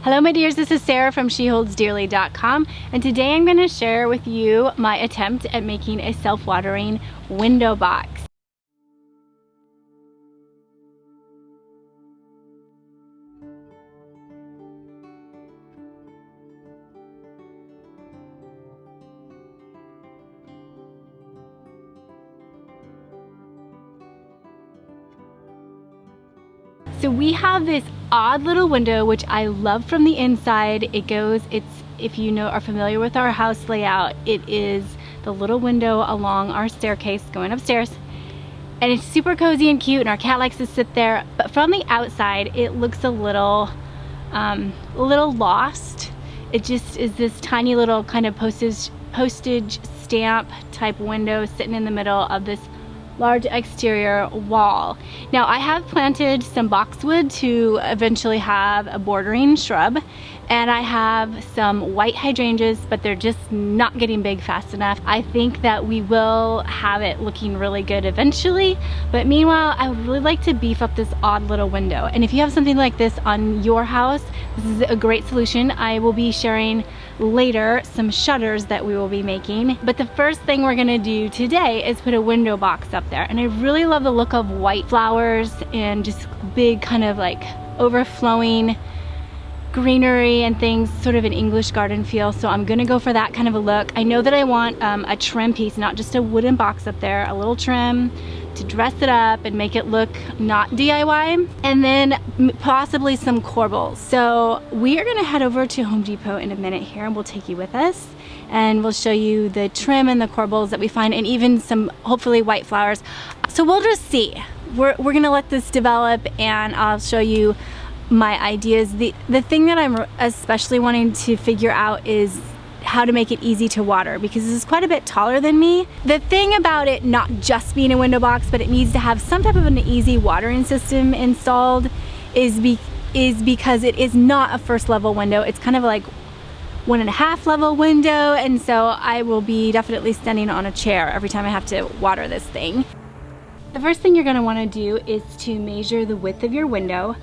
Hello my dears, this is Sarah from SheHoldsDearly.com, and today I'm going to share with you my attempt at making a self-watering window box. So we have this odd little window which I love from the inside. If you are familiar with our house layout, it is the little window along our staircase going upstairs. And it's super cozy and cute, and our cat likes to sit there. But from the outside, it looks a little lost. It just is this tiny little kind of postage stamp type window sitting in the middle of this large exterior wall. Now I have planted some boxwood to eventually have a bordering shrub, and I have some white hydrangeas, but they're just not getting big fast enough. I think that we will have it looking really good eventually, but meanwhile I would really like to beef up this odd little window. And if you have something like this on your house, this is a great solution. I will be sharing later some shutters that we will be making, but the first thing we're gonna do today is put a window box up there. And I really love the look of white flowers and just big kind of like overflowing greenery and things, sort of an English garden feel. So I'm gonna go for that kind of a look. I know that I want a trim piece, not just a wooden box up there, a little trim to dress it up and make it look not DIY, and then possibly some corbels. So we are gonna head over to Home Depot in a minute here, and we'll take you with us, and we'll show you the trim and the corbels that we find, and even some hopefully white flowers. So we'll just see. We're gonna let this develop, and I'll show you my ideas. The thing that I'm especially wanting to figure out is how to make it easy to water, because this is quite a bit taller than me. The thing about it not just being a window box, but it needs to have some type of an easy watering system installed is because it is not a first level window. It's kind of like 1.5 level window, and so I will be definitely standing on a chair every time I have to water this thing. The first thing you're going to want to do is to measure the width of your window.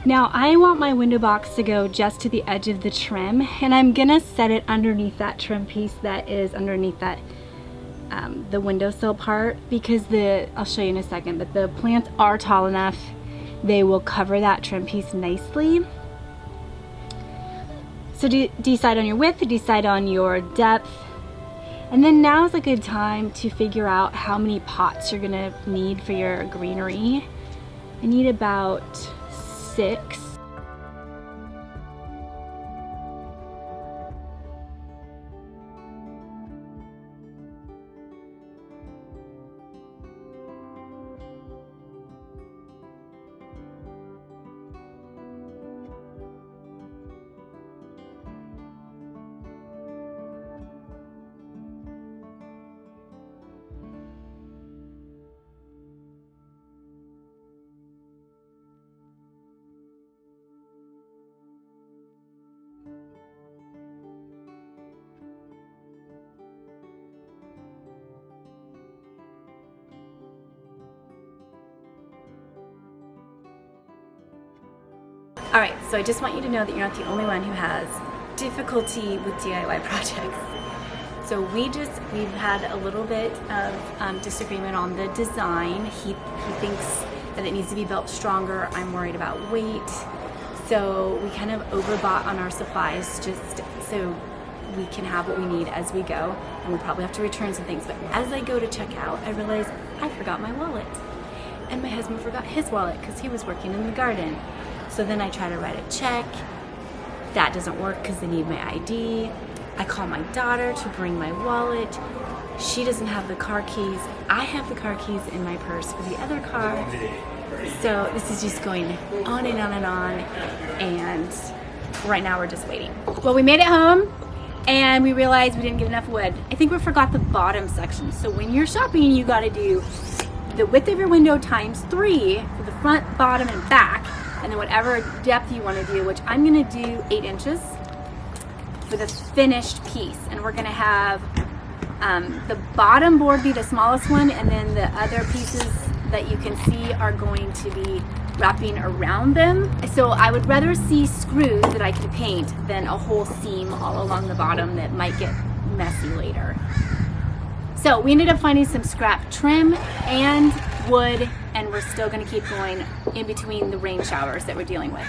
Now I want my window box to go just to the edge of the trim, and I'm gonna set it underneath that trim piece that is underneath that the windowsill part, because I'll show you in a second, but the plants are tall enough, they will cover that trim piece nicely. So decide on your width, decide on your depth, and then now is a good time to figure out how many pots you're gonna need for your greenery. I need about 6. Alright, so I just want you to know that you're not the only one who has difficulty with DIY projects. So we've had a little bit of disagreement on the design. He thinks that it needs to be built stronger. I'm worried about weight. So we kind of overbought on our supplies just so we can have what we need as we go. And we'll probably have to return some things. But as I go to check out, I realize I forgot my wallet. And my husband forgot his wallet because he was working in the garden. So then I try to write a check. That doesn't work because they need my ID. I call my daughter to bring my wallet. She doesn't have the car keys. I have the car keys in my purse for the other car. So this is just going on and on and on. And right now we're just waiting. Well, we made it home and we realized we didn't get enough wood. I think we forgot the bottom section. So when you're shopping, you gotta do the width of your window times 3 for the front, bottom, and back. And then whatever depth you want to do, which I'm going to do 8 inches for the finished piece. And we're going to have the bottom board be the smallest one, and then the other pieces that you can see are going to be wrapping around them. So I would rather see screws that I can paint than a whole seam all along the bottom that might get messy later. So we ended up finding some scrap trim and wood, and we're still gonna keep going in between the rain showers that we're dealing with.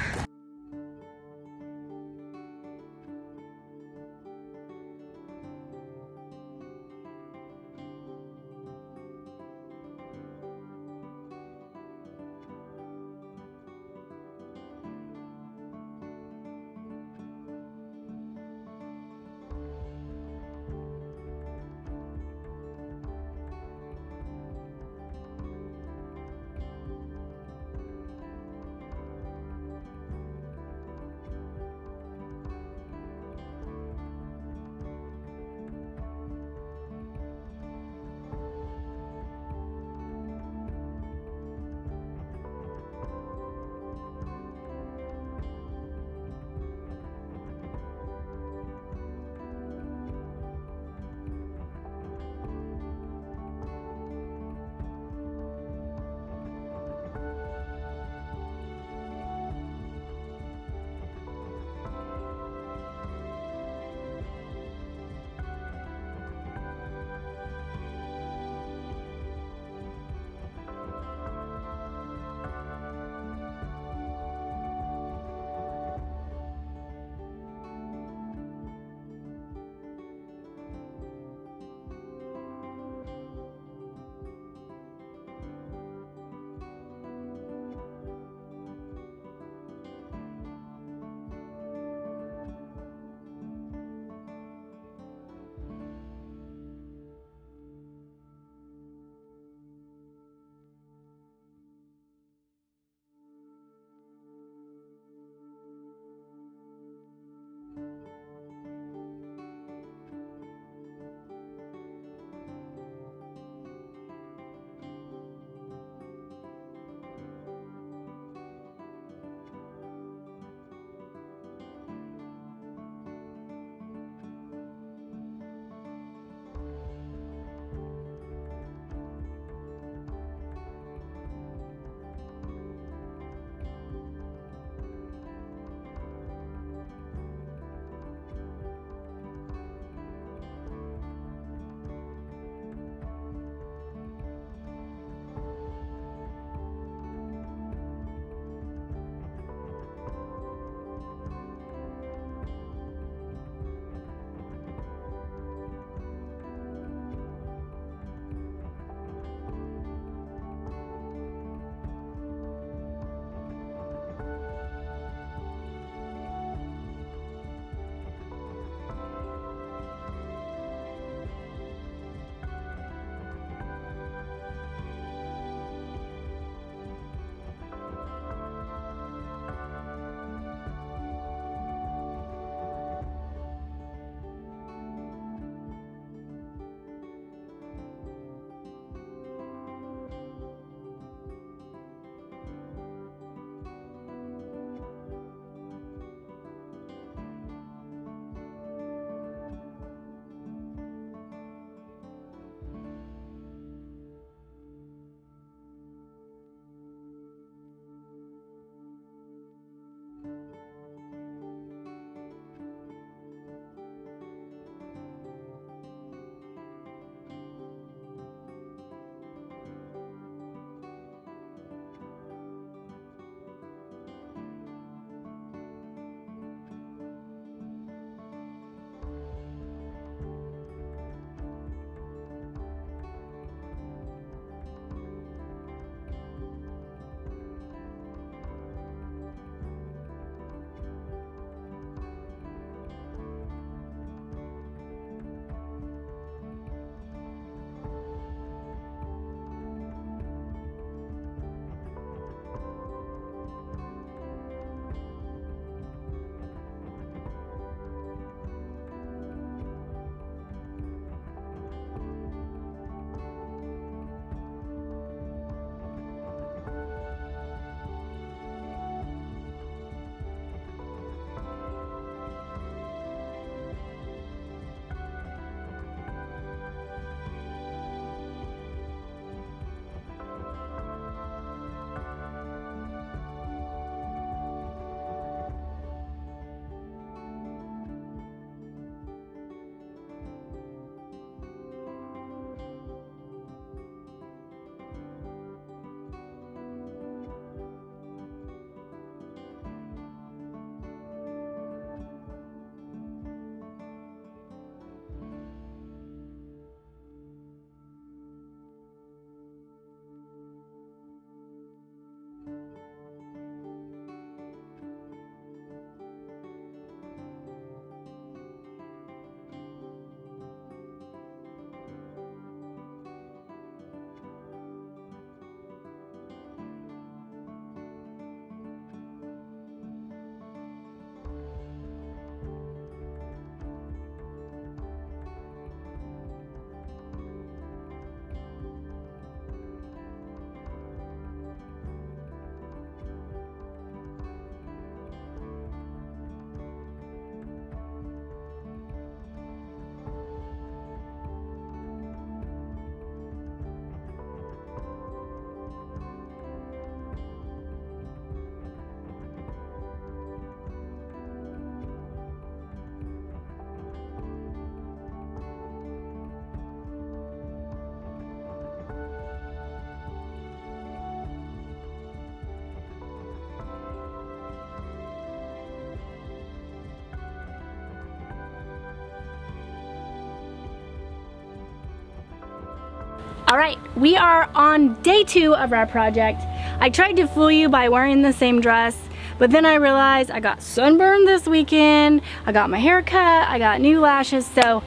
All right, we are on day 2 of our project. I tried to fool you by wearing the same dress, but then I realized I got sunburned this weekend, I got my hair cut, I got new lashes, so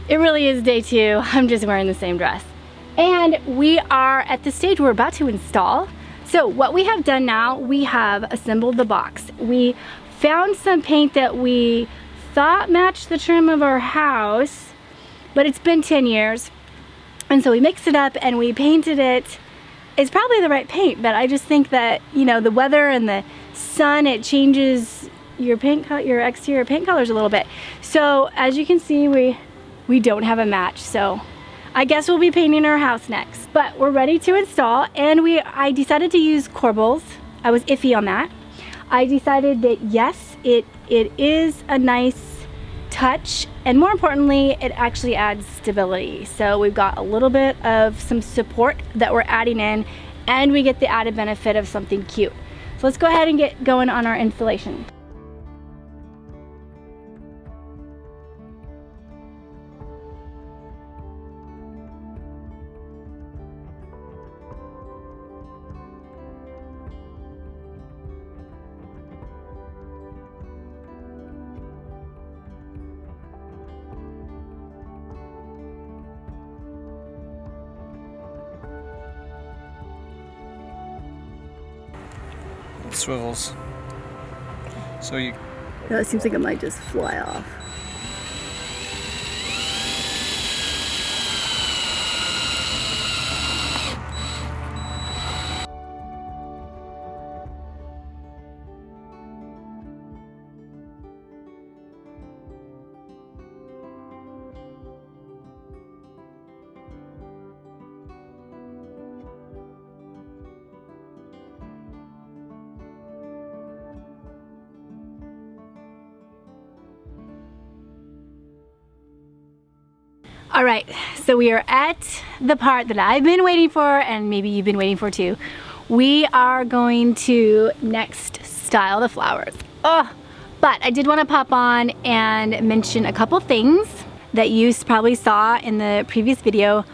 it really is day 2. I'm just wearing the same dress. And we are at the stage we're about to install. So what we have done now, we have assembled the box. We found some paint that we thought matched the trim of our house, but it's been 10 years. And so we mixed it up and we painted it. It's probably the right paint, but I just think that, you know, the weather and the sun, it changes your exterior paint colors a little bit. So as you can see, we don't have a match. So I guess we'll be painting our house next. But we're ready to install, and I decided to use corbels. I was iffy on that. I decided that yes, it is a nice touch, and more importantly, it actually adds stability. So we've got a little bit of some support that we're adding in, and we get the added benefit of something cute. So let's go ahead and get going on our installation. Swivels. So you... No, it seems like it might just fly off. All right, so we are at the part that I've been waiting for, and maybe you've been waiting for too. We are going to next style the flowers. Oh, but I did want to pop on and mention a couple things that you probably saw in the previous video.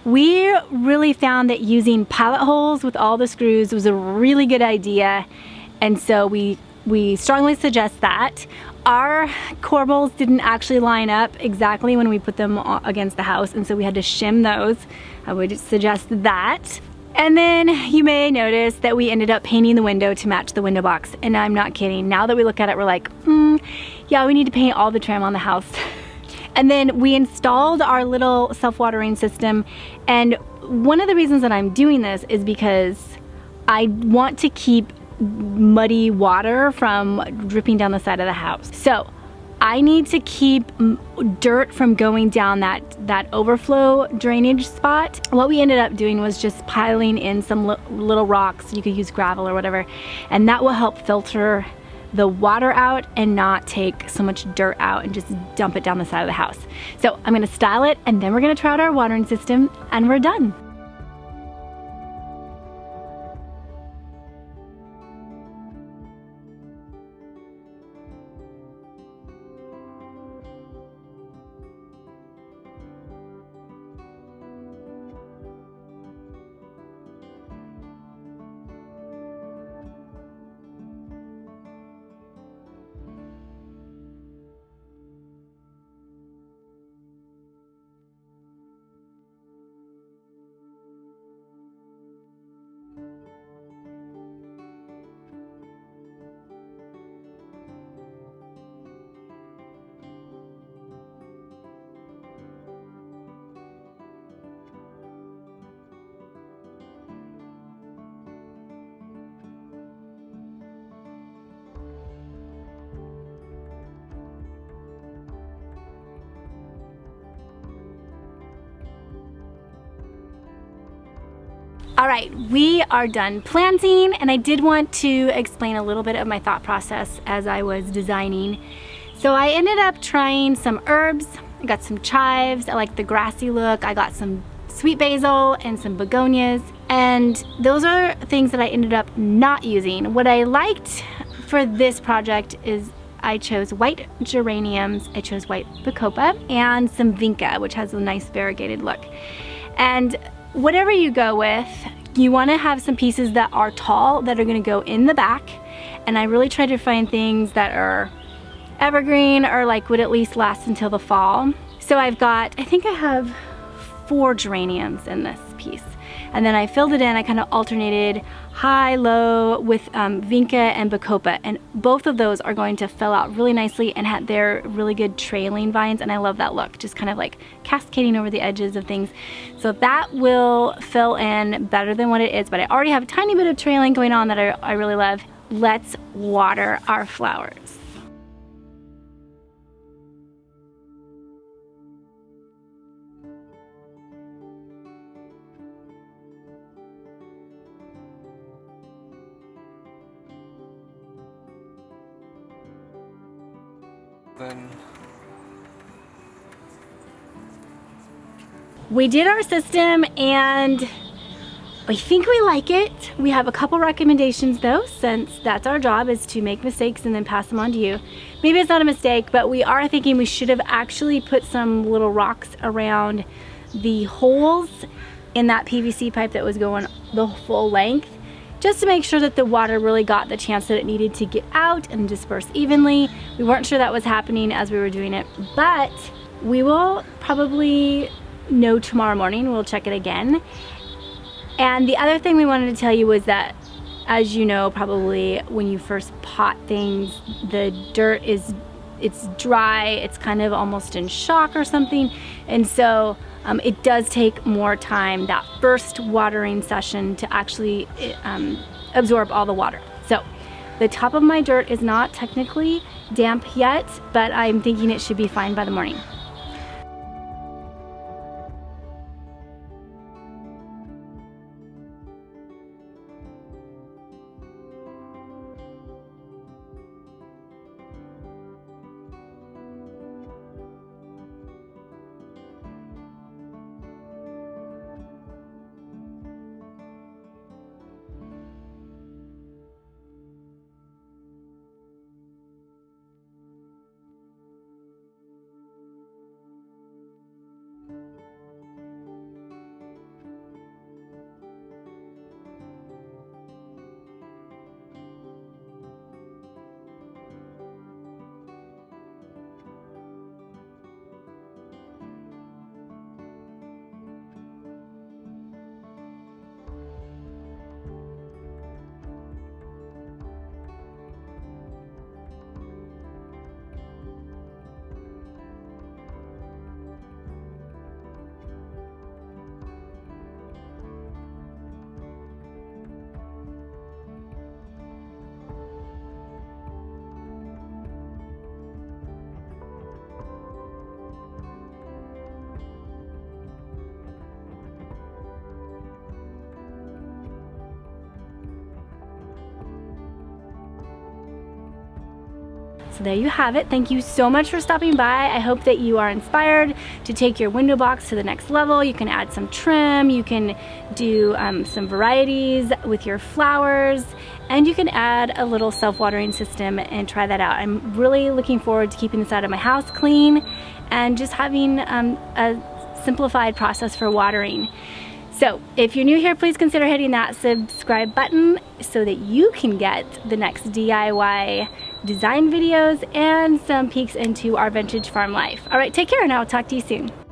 We really found that using pilot holes with all the screws was a really good idea, and so we strongly suggest that. Our corbels didn't actually line up exactly when we put them against the house, and so we had to shim those. I would suggest that. And then you may notice that we ended up painting the window to match the window box, and I'm not kidding. Now that we look at it, we're like, yeah, we need to paint all the trim on the house. And then we installed our little self-watering system, and one of the reasons that I'm doing this is because I want to keep muddy water from dripping down the side of the house. So I need to keep dirt from going down that overflow drainage spot. What we ended up doing was just piling in some little rocks. You could use gravel or whatever, and that will help filter the water out and not take so much dirt out and just dump it down the side of the house. So I'm gonna style it, and then we're gonna try out our watering system, and we're done. All right, we are done planting, and I did want to explain a little bit of my thought process as I was designing. So I ended up trying some herbs. I got some chives. I like the grassy look. I got some sweet basil and some begonias, and those are things that I ended up not using. What I liked for this project is I chose white geraniums, I chose white bacopa, and some vinca, which has a nice variegated look. And whatever you go with, you want to have some pieces that are tall that are going to go in the back. And I really try to find things that are evergreen or like would at least last until the fall. So I've got, I think I have 4 geraniums in this piece. And then I filled it in, I kind of alternated high, low with vinca and bacopa. And both of those are going to fill out really nicely and have their really good trailing vines. And I love that look, just kind of like cascading over the edges of things. So that will fill in better than what it is, but I already have a tiny bit of trailing going on that I really love. Let's water our flowers. Then we did our system and I think we like it. We have a couple recommendations though, since that's our job, is to make mistakes and then pass them on to you. Maybe it's not a mistake, but we are thinking we should have actually put some little rocks around the holes in that PVC pipe that was going the full length, just to make sure that the water really got the chance that it needed to get out and disperse evenly. We weren't sure that was happening as we were doing it, but we will probably know tomorrow morning. We'll check it again. And the other thing we wanted to tell you was that, as you know, probably when you first pot things, the dirt it's dry, it's kind of almost in shock or something. And so it does take more time, that first watering session, to actually absorb all the water. So the top of my dirt is not technically damp yet, but I'm thinking it should be fine by the morning. So there you have it. Thank you so much for stopping by. I hope that you are inspired to take your window box to the next level. You can add some trim, you can do some varieties with your flowers, and you can add a little self-watering system and try that out. I'm really looking forward to keeping the side of my house clean and just having a simplified process for watering. So if you're new here, please consider hitting that subscribe button so that you can get the next DIY design videos and some peeks into our vintage farm life. All right, take care and I'll talk to you soon.